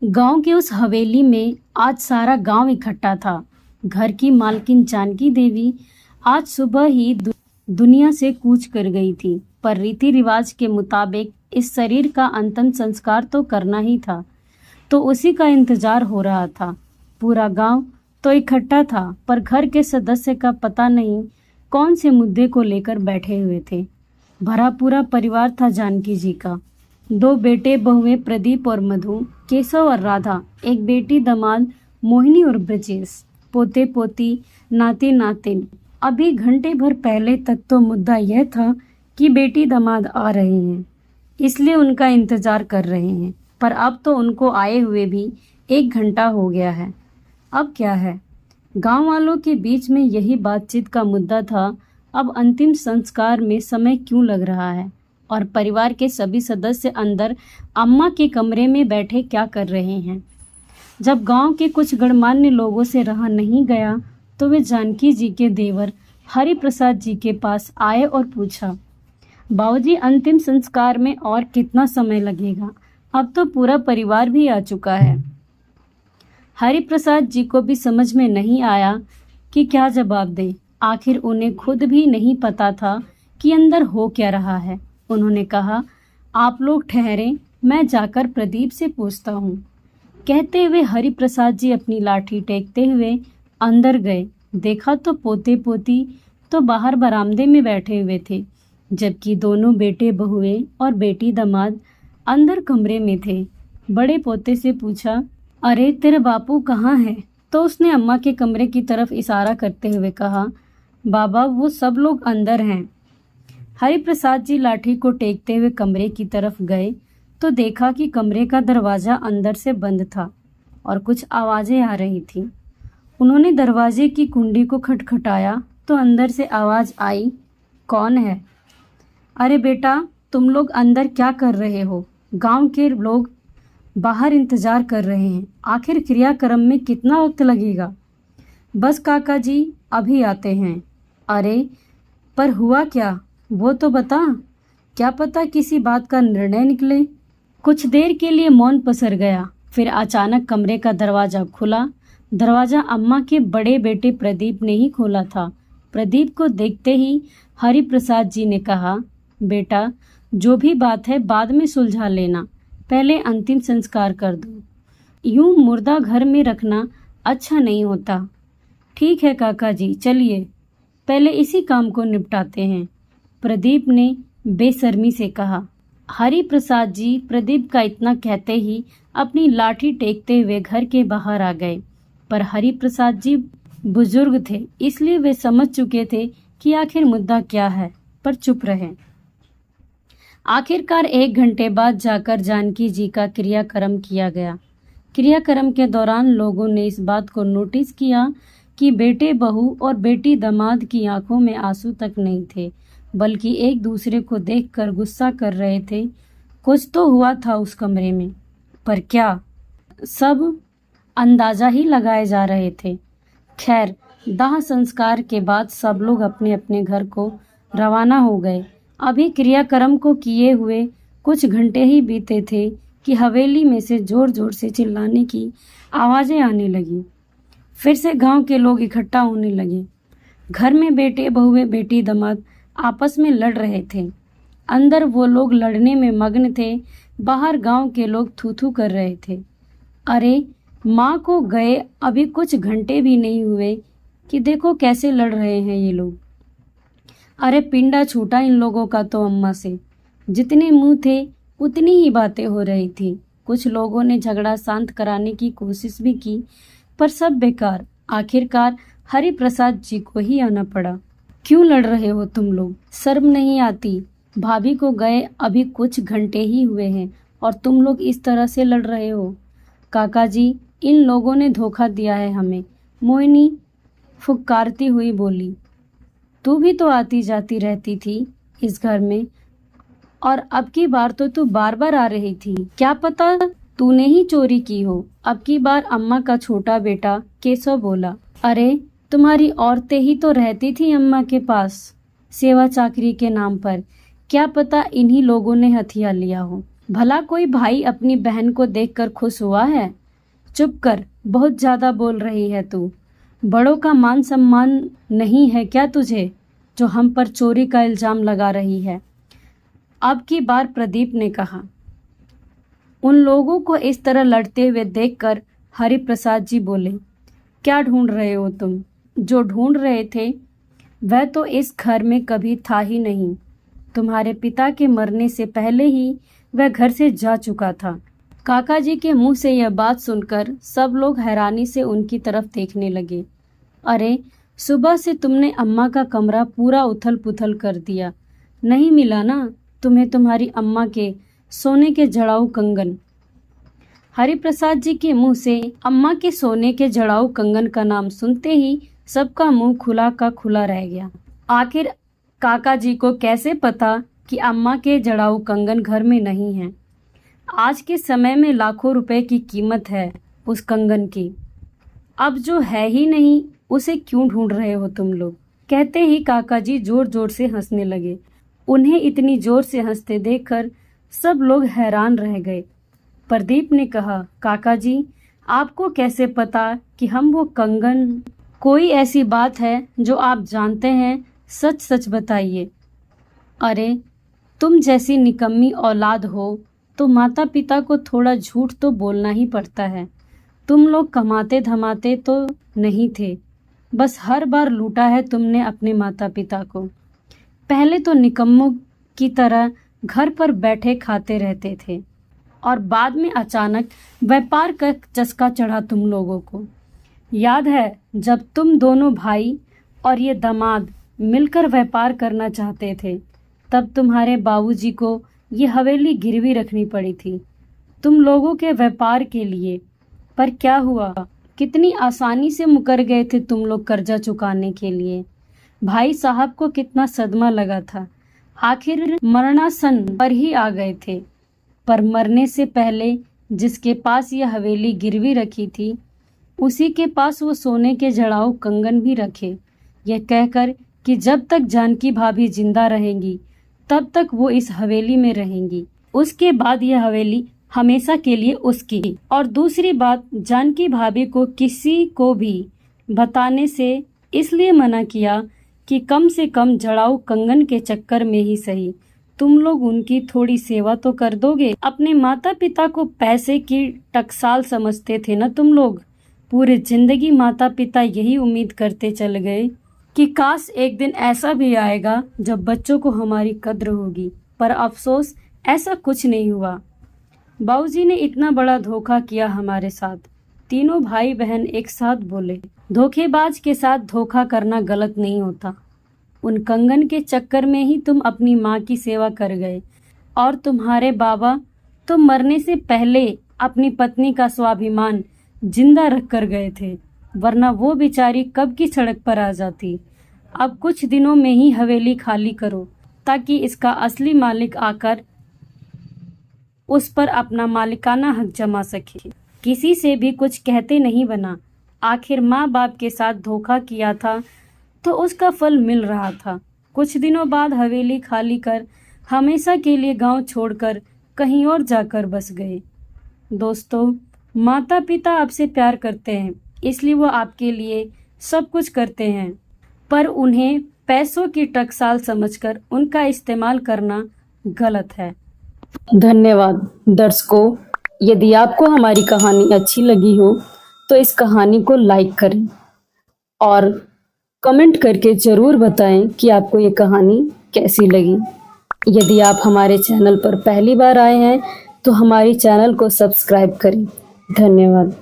गांव की उस हवेली में आज सारा गांव इकट्ठा था। घर की मालकिन जानकी देवी आज सुबह ही दुनिया से कूच कर गई थी, पर रीति रिवाज के मुताबिक इस शरीर का अंतिम संस्कार तो करना ही था, तो उसी का इंतजार हो रहा था। पूरा गांव तो इकट्ठा था, पर घर के सदस्य का पता नहीं कौन से मुद्दे को लेकर बैठे हुए थे। भरा पूरा परिवार था जानकी जी का। 2 बेटे बहुएं प्रदीप और मधु, केशव और राधा, एक बेटी दामाद मोहिनी और ब्रजेश, पोते पोती, नाती नातिन। अभी घंटे भर पहले तक तो मुद्दा यह था कि बेटी दामाद आ रहे हैं, इसलिए उनका इंतजार कर रहे हैं, पर अब तो उनको आए हुए भी 1 घंटा हो गया है। अब क्या है? गांव वालों के बीच में यही बातचीत का मुद्दा था। अब अंतिम संस्कार में समय क्यों लग रहा है, और परिवार के सभी सदस्य अंदर अम्मा के कमरे में बैठे क्या कर रहे हैं। जब गांव के कुछ गणमान्य लोगों से रहा नहीं गया तो वे जानकी जी के देवर हरि प्रसाद जी के पास आए और पूछा, बाबूजी, अंतिम संस्कार में और कितना समय लगेगा? अब तो पूरा परिवार भी आ चुका है। हरि प्रसाद जी को भी समझ में नहीं आया कि क्या जवाब दे। आखिर उन्हें खुद भी नहीं पता था कि अंदर हो क्या रहा है। उन्होंने कहा, आप लोग ठहरें, मैं जाकर प्रदीप से पूछता हूँ। कहते हुए हरि प्रसाद जी अपनी लाठी टेकते हुए अंदर गए। देखा तो पोते पोती तो बाहर बरामदे में बैठे हुए थे, जबकि दोनों बेटे बहुएं और बेटी दामाद अंदर कमरे में थे। बड़े पोते से पूछा, अरे तेरे बापू कहाँ है? तो उसने अम्मा के कमरे की तरफ इशारा करते हुए कहा, बाबा, वो सब लोग अंदर हैं। हरि प्रसाद जी लाठी को टेकते हुए कमरे की तरफ गए तो देखा कि कमरे का दरवाज़ा अंदर से बंद था और कुछ आवाज़ें आ रही थीं। उन्होंने दरवाजे की कुंडी को खटखटाया तो अंदर से आवाज़ आई, कौन है? अरे बेटा, तुम लोग अंदर क्या कर रहे हो? गांव के लोग बाहर इंतजार कर रहे हैं। आखिर क्रियाक्रम में कितना वक्त लगेगा? बस काका जी, अभी आते हैं। अरे पर हुआ क्या, वो तो बता। क्या पता किसी बात का निर्णय निकले। कुछ देर के लिए मौन पसर गया। फिर अचानक कमरे का दरवाज़ा खुला। दरवाज़ा अम्मा के बड़े बेटे प्रदीप ने ही खोला था। प्रदीप को देखते ही हरि प्रसाद जी ने कहा, बेटा, जो भी बात है बाद में सुलझा लेना, पहले अंतिम संस्कार कर दो। यूं मुर्दा घर में रखना अच्छा नहीं होता। ठीक है काका जी, चलिए पहले इसी काम को निपटाते हैं, प्रदीप ने बेशर्मी से कहा। हरि प्रसाद जी प्रदीप का इतना कहते ही अपनी लाठी टेकते हुए घर के बाहर आ गए, पर हरि प्रसाद जी बुजुर्ग थे, इसलिए वे समझ चुके थे कि आखिर मुद्दा क्या है, पर चुप रहे। आखिरकार 1 घंटे बाद जाकर जानकी जी का क्रियाक्रम किया गया। क्रियाक्रम के दौरान लोगों ने इस बात को नोटिस किया कि बेटे बहू और बेटी दामाद की आंखों में आंसू तक नहीं थे, बल्कि एक दूसरे को देखकर गुस्सा कर रहे थे। कुछ तो हुआ था उस कमरे में, पर क्या, सब अंदाजा ही लगाए जा रहे थे। खैर, दाह संस्कार के बाद सब लोग अपने अपने घर को रवाना हो गए। अभी क्रियाक्रम को किए हुए कुछ घंटे ही बीते थे कि हवेली में से जोर जोर से चिल्लाने की आवाज़ें आने लगी। फिर से गांव के लोग इकट्ठा होने लगे। घर में बेटे बहुएं बेटी दामाद आपस में लड़ रहे थे। अंदर वो लोग लड़ने में मग्न थे, बाहर गांव के लोग थू थू कर रहे थे। अरे माँ को गए अभी कुछ घंटे भी नहीं हुए कि देखो कैसे लड़ रहे हैं ये लोग। अरे पिंडा छूटा इन लोगों का तो अम्मा से। जितने मुंह थे उतनी ही बातें हो रही थी। कुछ लोगों ने झगड़ा शांत कराने की कोशिश भी की, पर सब बेकार। आखिरकार हरि प्रसाद जी को ही आना पड़ा। क्यों लड़ रहे हो तुम लोग? शर्म नहीं आती? भाभी को गए अभी कुछ घंटे ही हुए हैं और तुम लोग इस तरह से लड़ रहे हो। काका जी, इन लोगों ने धोखा दिया है हमें, मोहिनी फुफकारती हुई बोली। तू भी तो आती जाती रहती थी इस घर में, और अब की बार तो तू बार बार आ रही थी। क्या पता तूने ही चोरी की हो। अब की बार अम्मा का छोटा बेटा केशव बोला। अरे तुम्हारी औरतें ही तो रहती थी अम्मा के पास सेवा चाकरी के नाम पर। क्या पता इन्हीं लोगों ने हथिया लिया हो। भला कोई भाई अपनी बहन को देखकर खुश हुआ है? चुप कर, बहुत ज्यादा बोल रही है तू। बड़ों का मान सम्मान नहीं है क्या तुझे, जो हम पर चोरी का इल्जाम लगा रही है? अब की बार प्रदीप ने कहा। उन लोगों को इस तरह लड़ते हुए देखकर हरिप्रसाद जी बोले, क्या ढूंढ रहे हो तुम? जो ढूंढ रहे थे वह तो इस घर में कभी था ही नहीं। तुम्हारे पिता के मरने से पहले ही वह घर से जा चुका था। काका जी के मुंह से यह बात सुनकर सब लोग हैरानी से उनकी तरफ देखने लगे। अरे, सुबह से तुमने अम्मा का कमरा पूरा उथल पुथल कर दिया, नहीं मिला ना तुम्हें तुम्हारी अम्मा के सोने के जड़ाऊ कंगन? हरिप्रसाद जी के मुंह से अम्मा के सोने के जड़ाऊ कंगन का नाम सुनते ही सबका मुंह खुला का खुला रह गया। आखिर काका जी को कैसे पता कि अम्मा के जड़ाऊ कंगन घर में नहीं है? आज के समय में लाखों रुपए की कीमत है उस कंगन की। अब जो है ही नहीं उसे क्यों ढूंढ रहे हो तुम लोग? कहते ही काका जी जोर जोर से हंसने लगे। उन्हें इतनी जोर से हंसते देखकर सब लोग हैरान रह गए। प्रदीप ने कहा, काका जी, आपको कैसे पता कि हम वो कंगन? कोई ऐसी बात है जो आप जानते हैं? सच सच बताइए। अरे, तुम जैसी निकम्मी औलाद हो तो माता पिता को थोड़ा झूठ तो बोलना ही पड़ता है। तुम लोग कमाते धमाते तो नहीं थे, बस हर बार लूटा है तुमने अपने माता पिता को। पहले तो निकम्मों की तरह घर पर बैठे खाते रहते थे और बाद में अचानक व्यापार का चस्का चढ़ा तुम लोगों को। याद है जब तुम दोनों भाई और ये दामाद मिलकर व्यापार करना चाहते थे, तब तुम्हारे बाबूजी को ये हवेली गिरवी रखनी पड़ी थी तुम लोगों के व्यापार के लिए। पर क्या हुआ? कितनी आसानी से मुकर गए थे तुम लोग कर्जा चुकाने के लिए। भाई साहब को कितना सदमा लगा था, आखिर मरणासन पर ही आ गए थे। पर मरने से पहले जिसके पास ये हवेली गिरवी रखी थी, उसी के पास वो सोने के जड़ाऊ कंगन भी रखे, यह कहकर कि जब तक जानकी भाभी जिंदा रहेंगी तब तक वो इस हवेली में रहेंगी। उसके बाद यह हवेली हमेशा के लिए उसकी। और दूसरी बात, जानकी भाभी को किसी को भी बताने से इसलिए मना किया कि कम से कम जड़ाऊ कंगन के चक्कर में ही सही तुम लोग उनकी थोड़ी सेवा तो कर दोगे। अपने माता पिता को पैसे की टकसाल समझते थे ना तुम लोग। पूरी जिंदगी माता पिता यही उम्मीद करते चल गए कि काश एक दिन ऐसा भी आएगा जब बच्चों को हमारी कद्र होगी। पर अफसोस, ऐसा कुछ नहीं हुआ। बाबूजी ने इतना बड़ा धोखा किया हमारे साथ। तीनों भाई बहन एक साथ बोले, धोखेबाज के साथ धोखा करना गलत नहीं होता। उन कंगन के चक्कर में ही तुम अपनी माँ की सेवा कर गए और तुम्हारे बाबा तो मरने से पहले अपनी पत्नी का स्वाभिमान जिंदा रख कर गए थे, वरना वो बेचारी कब की सड़क पर आ जाती। अब कुछ दिनों में ही हवेली खाली करो ताकि इसका असली मालिक आकर उस पर अपना मालिकाना हक जमा सके। किसी से भी कुछ कहते नहीं बना। आखिर माँ बाप के साथ धोखा किया था तो उसका फल मिल रहा था। कुछ दिनों बाद हवेली खाली कर हमेशा के लिए गांव छोड़कर कहीं और जाकर बस गए। दोस्तों, माता पिता आपसे प्यार करते हैं, इसलिए वो आपके लिए सब कुछ करते हैं, पर उन्हें पैसों की टकसाल समझकर उनका इस्तेमाल करना गलत है। धन्यवाद दर्शकों। यदि आपको हमारी कहानी अच्छी लगी हो तो इस कहानी को लाइक करें और कमेंट करके ज़रूर बताएं कि आपको ये कहानी कैसी लगी। यदि आप हमारे चैनल पर पहली बार आए हैं तो हमारे चैनल को सब्सक्राइब करें। धन्यवाद।